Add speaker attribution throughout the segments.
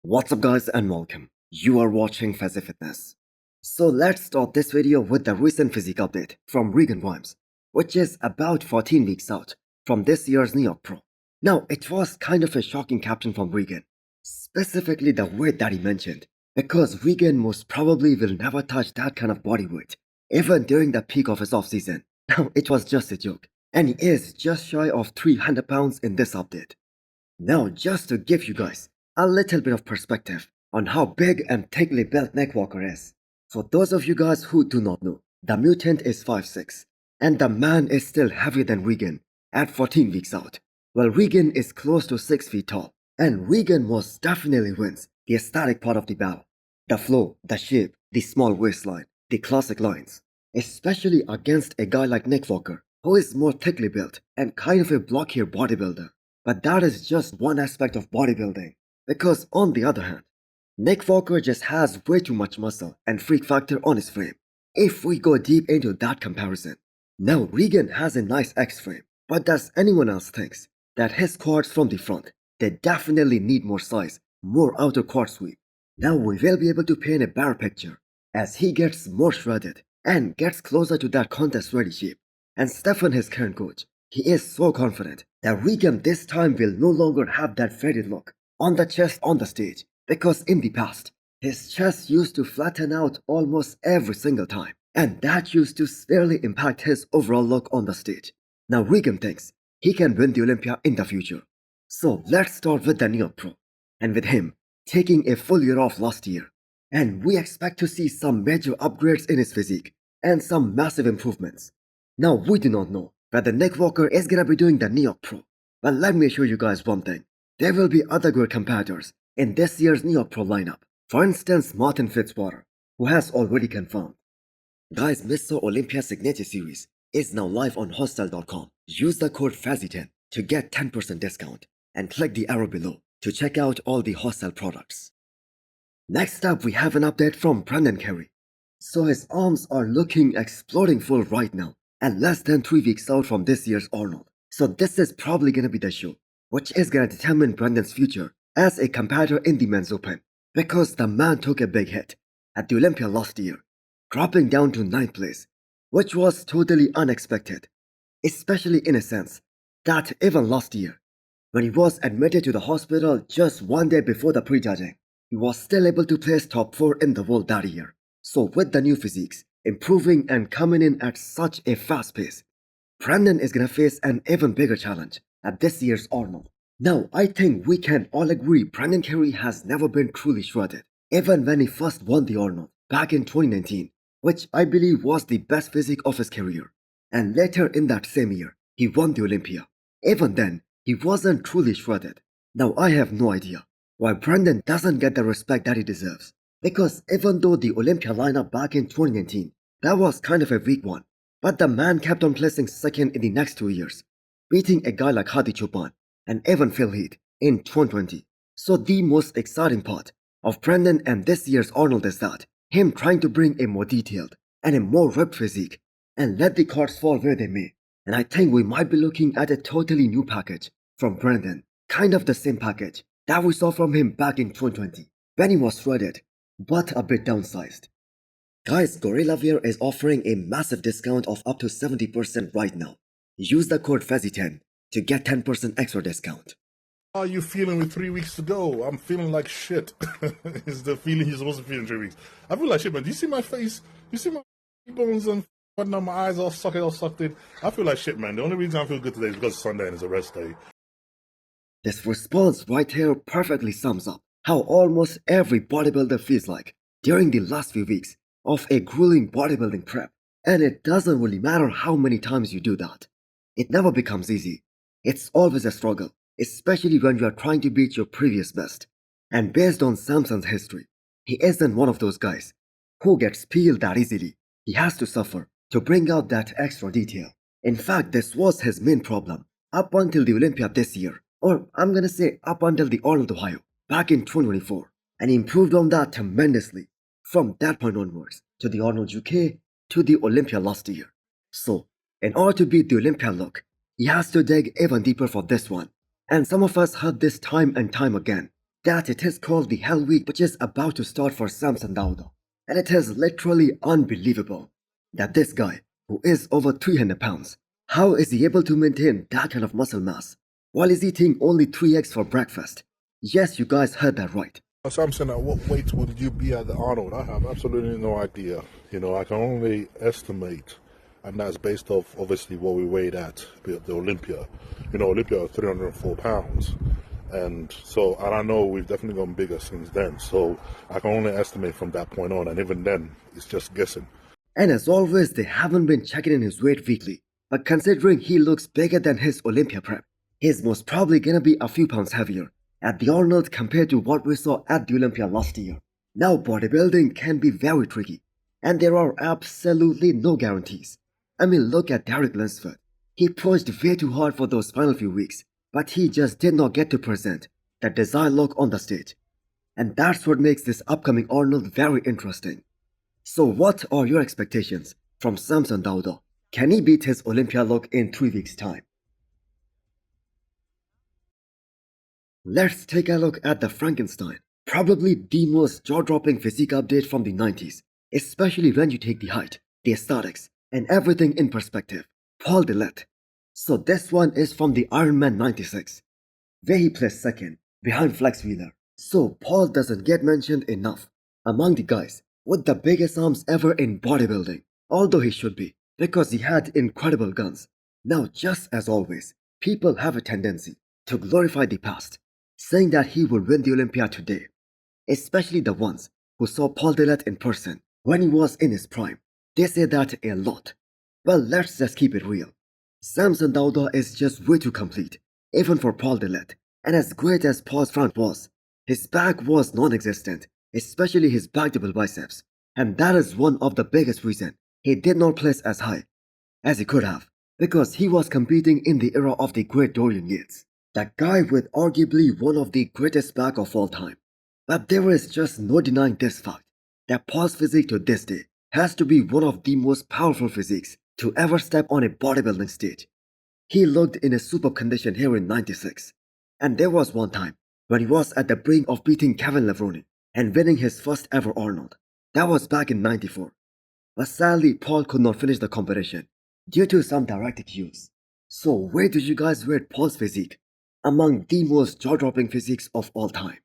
Speaker 1: What's up guys and welcome. You are watching Fazi Fitness. So let's start this video with the recent physique update from Regan, which is about 14 weeks out from this year's New York Pro. Now it was kind of a shocking caption from Regan, specifically the weight that he mentioned, because Regan most probably will never touch that kind of body weight, even during the peak of his off-season. Now it was just a joke, and he is just shy of 300 pounds in this update. Now just to give you guys a little bit of perspective on how big and thickly built Neckwalker is. For those of you guys who do not know, the mutant is 5'6", and the man is still heavier than Regan at 14 weeks out, while Regan is close to 6 feet tall, and Regan most definitely wins the aesthetic part of the battle. The flow, the shape, the small waistline, the classic lines, especially against a guy like Neckwalker, who is more thickly built and kind of a blockier bodybuilder. But that is just one aspect of bodybuilding. Because on the other hand, Neckwalker just has way too much muscle and freak factor on his frame. If we go deep into that comparison, now Regan has a nice X frame, but does anyone else thinks that his quads from the front, they definitely need more size, more outer quad sweep. Now we will be able to paint a better picture as he gets more shredded and gets closer to that contest ready shape. And Stefan, his current coach, he is so confident that Regan this time will no longer have that faded look on the chest on the stage, because in the past, his chest used to flatten out almost every single time, and that used to severely impact his overall look on the stage. Now Regan thinks he can win the Olympia in the future. So let's start with the New York Pro, and with him taking a full year off last year. And we expect to see some major upgrades in his physique, and some massive improvements. Now we do not know whether Neckwalker is gonna be doing the New York Pro, but let me assure you guys one thing. There will be other good competitors in this year's New York Pro lineup. For instance, Martin Fitzwater, who has already confirmed. Guys, Mr. Olympia Signature Series is now live on hostel.com. Use the code FAZI10 to get 10% discount and click the arrow below to check out all the hostel products. Next up, we have an update from Brendan Carey. So his arms are looking exploding full right now and less than 3 weeks out from this year's Arnold. So this is probably gonna be the show, which is gonna determine Brendan's future as a competitor in the men's open, because the man took a big hit at the Olympia last year, dropping down to 9th place, which was totally unexpected, especially in a sense that even last year, when he was admitted to the hospital just one day before the prejudging, he was still able to place top 4 in the world that year. So with the new physiques improving and coming in at such a fast pace, Brendan is gonna face an even bigger challenge at this year's Arnold. Now, I think we can all agree Brendan Carey has never been truly shredded, even when he first won the Arnold back in 2019, which I believe was the best physique of his career. And later in that same year, he won the Olympia. Even then, he wasn't truly shredded. Now, I have no idea why Brendan doesn't get the respect that he deserves, because even though the Olympia lineup back in 2019, that was kind of a weak one, but the man kept on placing second in the next 2 years, beating a guy like Hadi Choopan and even Phil Heath in 2020. So the most exciting part of Brendan and this year's Arnold is that him trying to bring a more detailed and a more ripped physique and let the cards fall where they may. And I think we might be looking at a totally new package from Brendan, kind of the same package that we saw from him back in 2020 when he was shredded but a bit downsized. Guys, Gorilla Wear is offering a massive discount of up to 70% right now. Use the code FAZI10 to get 10% extra discount.
Speaker 2: How are you feeling with 3 weeks to go? I'm feeling like shit. It's the feeling you're supposed to feel in 3 weeks. I feel like shit, man. Do you see my face? You see my bones and whatnot, my eyes all sucked in? I feel like shit, man. The only reason I feel good today is because it's Sunday and it's a rest day.
Speaker 1: This response right here perfectly sums up how almost every bodybuilder feels like during the last few weeks of a grueling bodybuilding prep. And it doesn't really matter how many times you do that. It never becomes easy. It's always a struggle, especially when you are trying to beat your previous best. And based on Samson's history, he isn't one of those guys who gets peeled that easily. He has to suffer to bring out that extra detail. In fact, this was his main problem up until the Olympia this year, or I'm gonna say up until the Arnold Ohio back in 2024. And he improved on that tremendously from that point onwards to the Arnold UK to the Olympia last year. So, in order to beat the Olympia look, he has to dig even deeper for this one. And some of us heard this time and time again that it is called the Hell Week, which is about to start for Samson Dawoul. And it is literally unbelievable that this guy, who is over 300 pounds, how is he able to maintain that kind of muscle mass while he's eating only 3 eggs for breakfast? Yes, you guys heard that right.
Speaker 2: Samson, at what weight would you be at the Arnold? I have absolutely no idea. I can only estimate, and that's based off obviously what we weighed at the Olympia. Olympia was 304 pounds. And so I don't know, we've definitely gotten bigger since then. So I can only estimate from that point on, and even then, it's just guessing.
Speaker 1: And as always, they haven't been checking in his weight weekly. But considering he looks bigger than his Olympia prep, he's most probably gonna be a few pounds heavier at the Arnold compared to what we saw at the Olympia last year. Now, bodybuilding can be very tricky, and there are absolutely no guarantees. I mean, look at Derek Lunsford. He pushed way too hard for those final few weeks, but he just did not get to present that desired look on the stage. And that's what makes this upcoming Arnold very interesting. So what are your expectations from Samson Dawoul? Can he beat his Olympia look in 3 weeks' time? Let's take a look at the Frankenstein, probably the most jaw-dropping physique update from the 90s, especially when you take the height, the aesthetics, and everything in perspective. Paul Dillette. So this one is from the Ironman 96, where he placed second behind Flex Wheeler. So Paul doesn't get mentioned enough among the guys with the biggest arms ever in bodybuilding, although he should be, because he had incredible guns. Now, just as always, people have a tendency to glorify the past, saying that he would win the Olympia today, especially the ones who saw Paul Dillette in person when he was in his prime. They say that a lot. Well, let's just keep it real. Samson Dawoul is just way too complete, even for Paul Dillette. And as great as Paul's front was, his back was non-existent, especially his back double biceps. And that is one of the biggest reasons he did not place as high as he could have, because he was competing in the era of the great Dorian Yates, that guy with arguably one of the greatest back of all time. But there is just no denying this fact, that Paul's physique to this day has to be one of the most powerful physiques to ever step on a bodybuilding stage. He looked in a superb condition here in 96, and there was one time when he was at the brink of beating Kevin Levrone and winning his first ever Arnold. That was back in 94. But sadly, Paul could not finish the competition due to some direct cues. So where did you guys rate Paul's physique among the most jaw-dropping physiques of all time?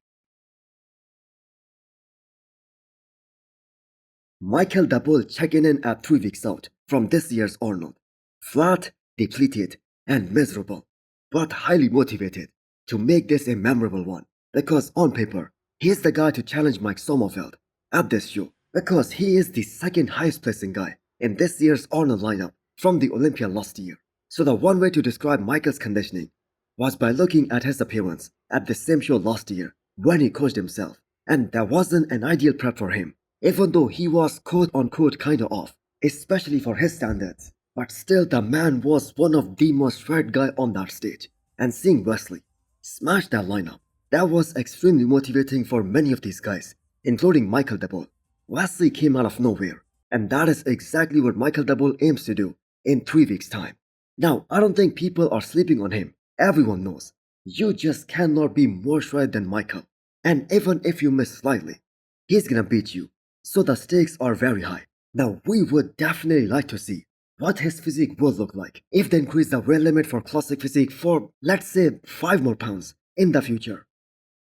Speaker 1: Michael Daboul checking in at 3 weeks out from this year's Arnold. Flat, depleted, and miserable, but highly motivated to make this a memorable one, because on paper, he's the guy to challenge Mike Sommerfeld at this show, because he is the second highest placing guy in this year's Arnold lineup from the Olympia last year. So the one way to describe Michael's conditioning was by looking at his appearance at the same show last year when he coached himself, and that wasn't an ideal prep for him, even though he was quote-unquote kinda off, especially for his standards. But still, the man was one of the most shredded guy on that stage, and seeing Wesley smash that lineup, that was extremely motivating for many of these guys, including Michael Daboul. Wesley came out of nowhere, and that is exactly what Michael Daboul aims to do in 3 weeks' time. Now, I don't think people are sleeping on him. Everyone knows, you just cannot be more shredded than Michael. And even if you miss slightly, he's gonna beat you. So the stakes are very high. Now, we would definitely like to see what his physique will look like if they increase the weight limit for classic physique for, let's say, 5 more pounds in the future.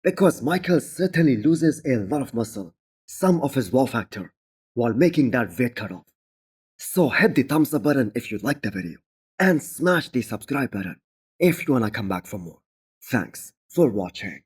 Speaker 1: Because Michael certainly loses a lot of muscle, some of his wow factor, while making that weight cutoff. So hit the thumbs up button if you liked the video, and smash the subscribe button if you wanna come back for more. Thanks for watching.